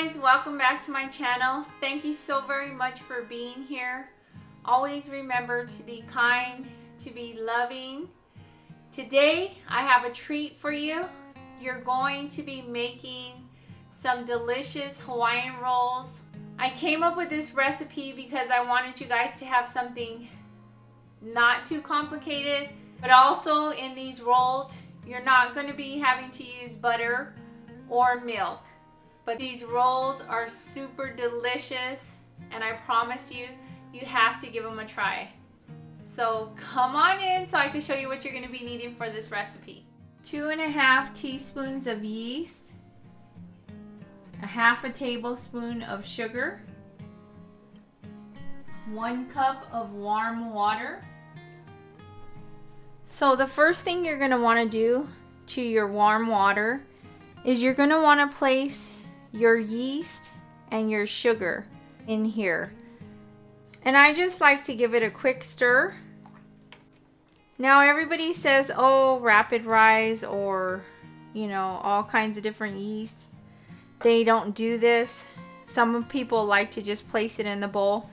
guys, welcome back to my channel. Thank you so very much for being here. Always remember to be kind, to be loving. Today I have a treat for you. You're going to be making some delicious Hawaiian rolls. I came up with this recipe because I wanted you guys to have something not too complicated, but also in these rolls you're not going to be having to use butter or milk. But these rolls are super delicious, and I promise you, you have to give them a try. So come on in so I can show you what you're going to be needing for this recipe. 2.5 teaspoons of yeast, a half a tablespoon of sugar, 1 cup of warm water. So the first thing you're going to want to do to your warm water is you're going to want to place your yeast and your sugar in here. And I just like to give it a quick stir. Now everybody says, oh, rapid rise or, all kinds of different yeast. They don't do this. Some people like to just place it in the bowl.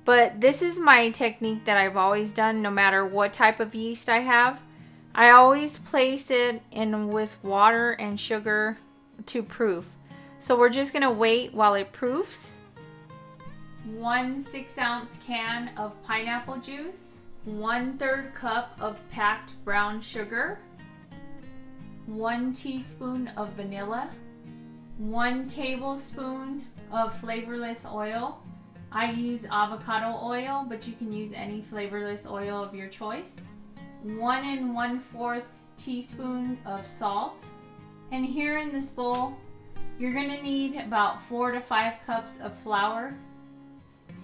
But this is my technique that I've always done no matter what type of yeast I have. I always place it in with water and sugar to proof. So we're just going to wait while it proofs. 1 6-ounce can of pineapple juice, 1/3 cup of packed brown sugar, 1 teaspoon of vanilla, 1 tablespoon of flavorless oil. I use avocado oil, but you can use any flavorless oil of your choice. 1 1/4 teaspoon of salt. And here in this bowl, you're going to need about 4 to 5 cups of flour.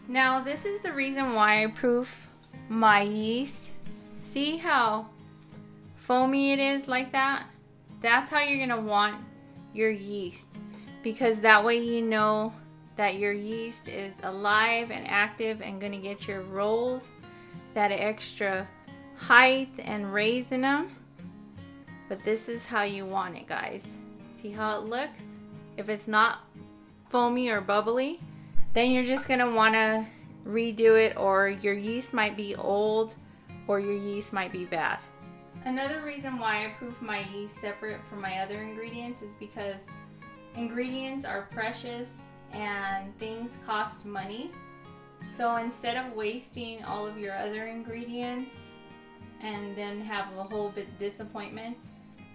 Now this is the reason why I proof my yeast. See how foamy it is like that? That's how you're going to want your yeast, because that way you know that your yeast is alive and active and going to get your rolls that extra height and raise in them. But this is how you want it, guys. See how it looks? If it's not foamy or bubbly, then you're just going to want to redo it, or your yeast might be old or your yeast might be bad. Another reason why I proof my yeast separate from my other ingredients is because ingredients are precious and things cost money. So instead of wasting all of your other ingredients and then have a whole bit disappointment,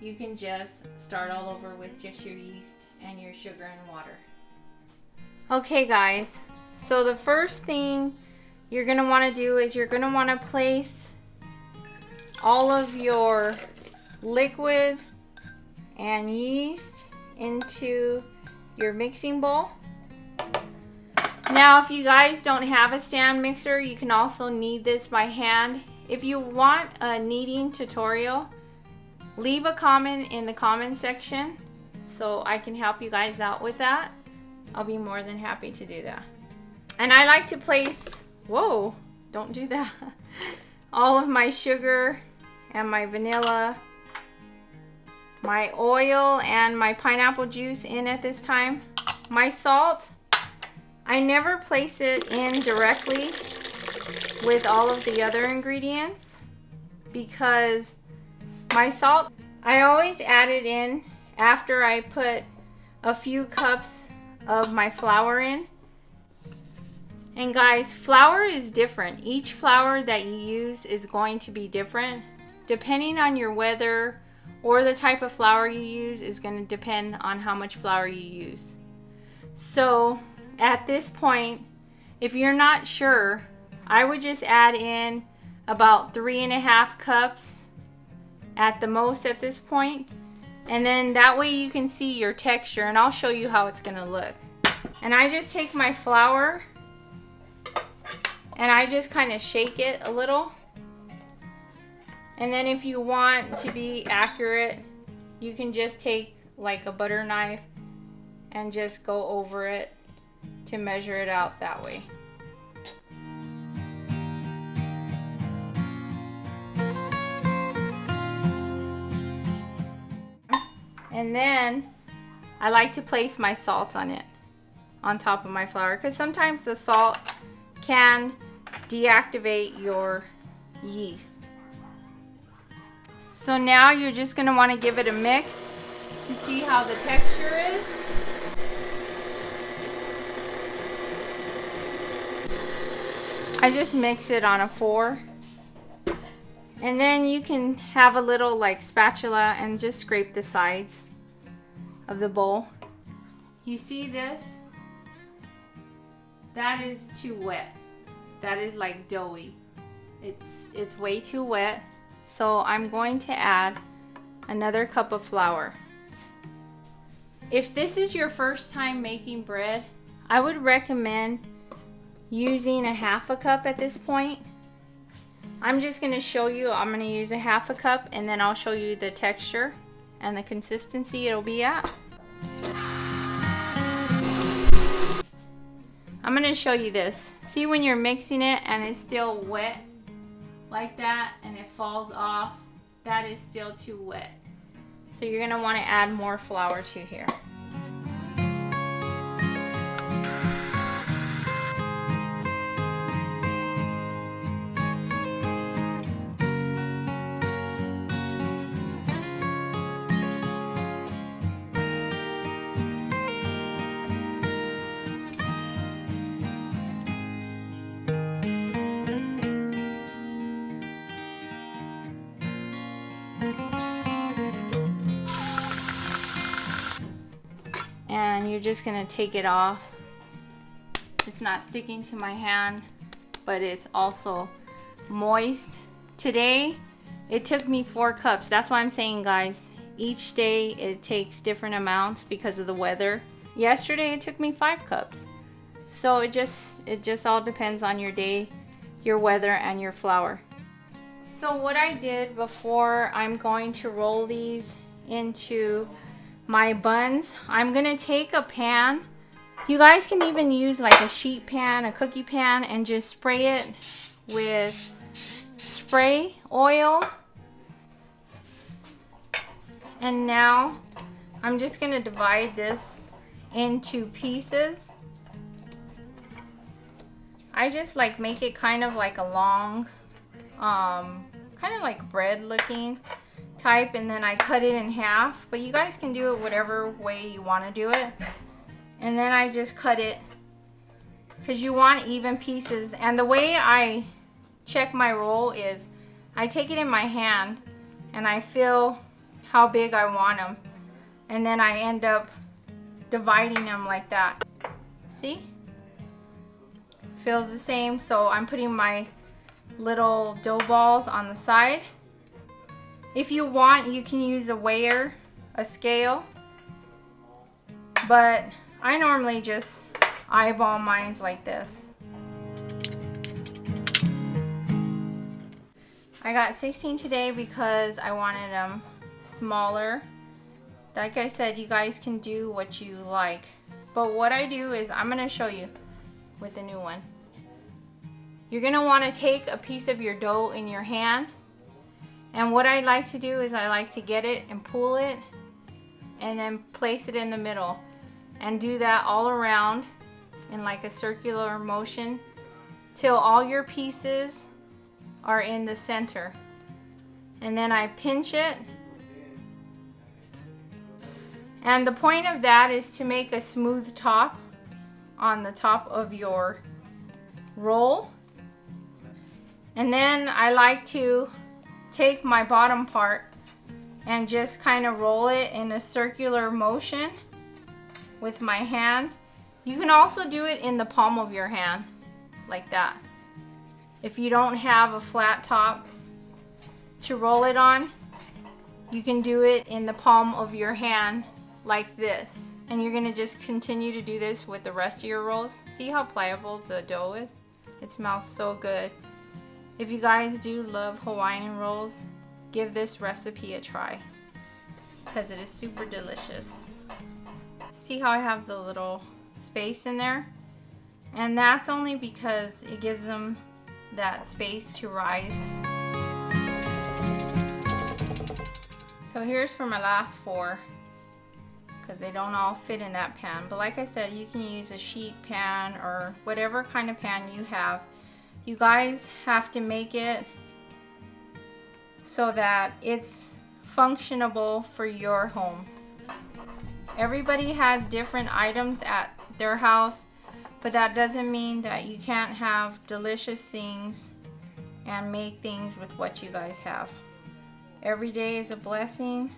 you can just start all over with just your yeast and your sugar and water. Okay guys, so the first thing you're going to want to do is you're going to want to place all of your liquid and yeast into your mixing bowl. Now if you guys don't have a stand mixer, you can also knead this by hand. If you want a kneading tutorial, leave a comment in the comment section so I can help you guys out with that. I'll be more than happy to do that. And I like to place, whoa, don't do that, all of my sugar and my vanilla, my oil and my pineapple juice in at this time. My salt, I never place it in directly with all of the other ingredients, because my salt, I always add it in after I put a few cups of my flour in. And guys, flour is different. Each flour that you use is going to be different. Depending on your weather or the type of flour you use is going to depend on how much flour you use. So at this point, if you're not sure, I would just add in about 3.5 cups at the most at this point, and then that way you can see your texture, and I'll show you how it's gonna look. And I just take my flour and I just kind of shake it a little, and then if you want to be accurate, you can just take like a butter knife and just go over it to measure it out that way. And then I like to place my salt on it. on top of my flour, because sometimes the salt can deactivate your yeast. So now you're just going to want to give it a mix to see how the texture is. I just mix it on a 4. And then you can have a little like spatula and just scrape the sides of the bowl. You see this? That is too wet. That is like doughy. It's way too wet. So I'm going to add another cup of flour. If this is your first time making bread, I would recommend using a 1/2 cup at this point. I'm just going to show you, I'm going to use a 1/2 cup and then I'll show you the texture and the consistency it'll be at. I'm going to show you this. See when you're mixing it and it's still wet like that and it falls off, that is still too wet. So you're going to want to add more flour to here. And you're just gonna take it off. It's not sticking to my hand, but it's also moist. Today, it took me 4 cups. That's why I'm saying, guys, each day it takes different amounts because of the weather. Yesterday, it took me 5 cups. So it just all depends on your day, your weather, and your flour. So what I did before, I'm going to roll these into my buns. I'm gonna take a pan. You guys can even use like a sheet pan, a cookie pan, and just spray it with spray oil. And now I'm just gonna divide this into pieces. I just like make it kind of like a long, kind of like bread looking type, and then I cut it in half, but you guys can do it whatever way you want to do it. And then I just cut it because you want even pieces. And the way I check my roll is I take it in my hand and I feel how big I want them, and then I end up dividing them like that. See? Feels the same. So I'm putting my little dough balls on the side. If you want, you can use a weigher, a scale, but I normally just eyeball mine like this. I got 16 today because I wanted them smaller. Like I said, you guys can do what you like, but what I do is I'm going to show you with the new one. You're going to want to take a piece of your dough in your hand. And what I like to do is I like to get it and pull it and then place it in the middle and do that all around in like a circular motion till all your pieces are in the center. And then I pinch it. And the point of that is to make a smooth top on the top of your roll. And then I like to take my bottom part and just kind of roll it in a circular motion with my hand. You can also do it in the palm of your hand like that. If you don't have a flat top to roll it on, you can do it in the palm of your hand like this. And you're gonna just continue to do this with the rest of your rolls. See how pliable the dough is? It smells so good. If you guys do love Hawaiian rolls, give this recipe a try because it is super delicious. See how I have the little space in there? And that's only because it gives them that space to rise. So here's for my last 4, because they don't all fit in that pan. But like I said, you can use a sheet pan or whatever kind of pan you have. You guys have to make it so that it's functionable for your home. Everybody has different items at their house, but that doesn't mean that you can't have delicious things and make things with what you guys have. Every day is a blessing,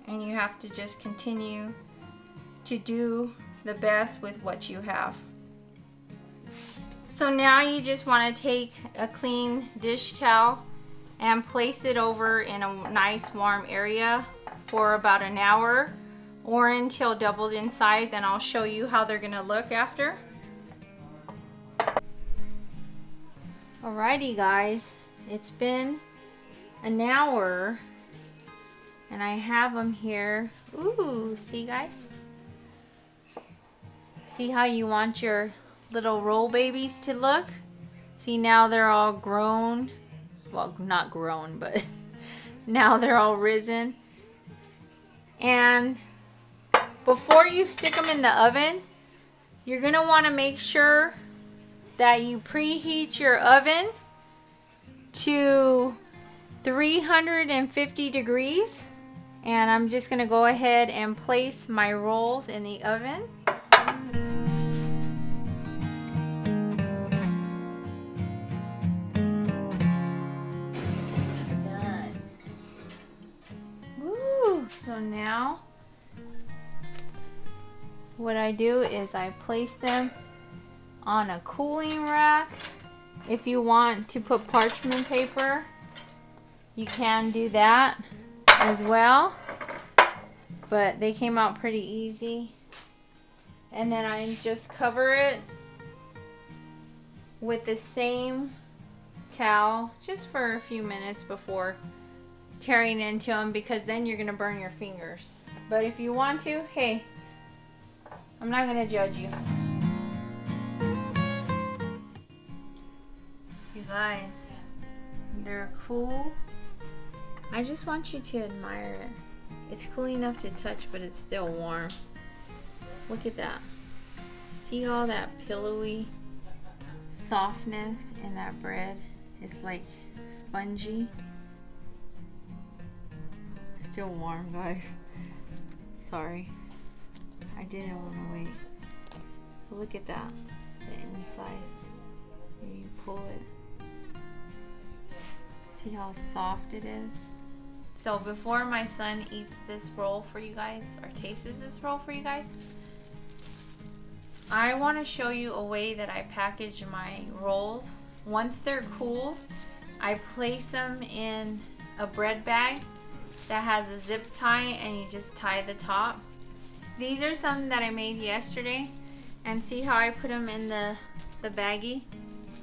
and you have to just continue to do the best with what you have. So now you just want to take a clean dish towel and place it over in a nice warm area for about an hour or until doubled in size, and I'll show you how they're gonna look after. Alrighty guys, it's been an hour and I have them here. Ooh, see guys? See how you want your little roll babies to look? See, now they're all grown. Well, not grown, but now they're all risen. And before you stick them in the oven, you're gonna wanna make sure that you preheat your oven to 350 degrees. And I'm just gonna go ahead and place my rolls in the oven. Done. Woo! So now what I do is I place them on a cooling rack. If you want to put parchment paper, you can do that as well, but they came out pretty easy. And then I just cover it with the same towel just for a few minutes before tearing into them, because then you're gonna burn your fingers. But if you want to, hey, I'm not gonna judge you. You guys, they're cool. I just want you to admire it. It's cool enough to touch, but it's still warm. Look at that. See all that pillowy softness in that bread? It's like spongy. Still warm, guys. Sorry. I didn't want to wait. But look at that. The inside. When you pull it. See how soft it is? So before my son eats this roll for you guys, or tastes this roll for you guys, I want to show you a way that I package my rolls. Once they're cool, I place them in a bread bag that has a zip tie, and you just tie the top. These are some that I made yesterday, and see how I put them in the baggie?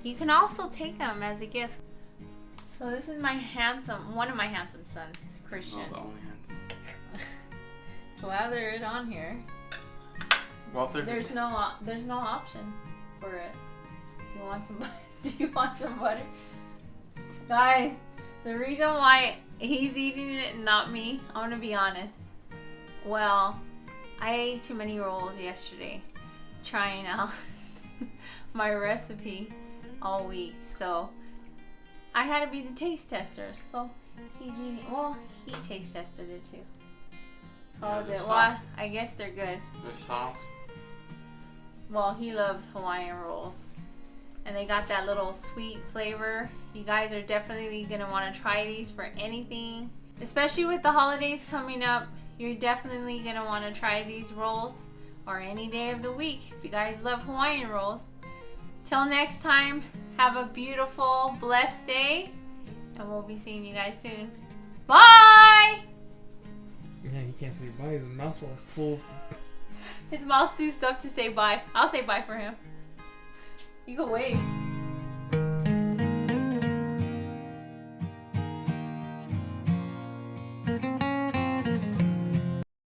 You can also take them as a gift. So this is one of my handsome sons, Christian. Oh, the only handsome son. Slather it on here. Well, there's no option for it. You want some? Do you want some butter, guys? The reason why he's eating it and not me, I'm gonna be honest. Well, I ate too many rolls yesterday, trying out my recipe all week, so I had to be the taste tester. So he's eating. Well, he taste tested it too. How is it? Well, I guess they're good. They're soft. Well, he loves Hawaiian Rolls, and they got that little sweet flavor. You guys are definitely gonna want to try these for anything, especially with the holidays coming up. You're definitely gonna want to try these rolls, or any day of the week if you guys love Hawaiian Rolls. Till next time, have a beautiful, blessed day, and we'll be seeing you guys soon. Bye! Yeah, he can't say bye. His mouth's all full. His mouth's too stuffed to say bye. I'll say bye for him. You go wave.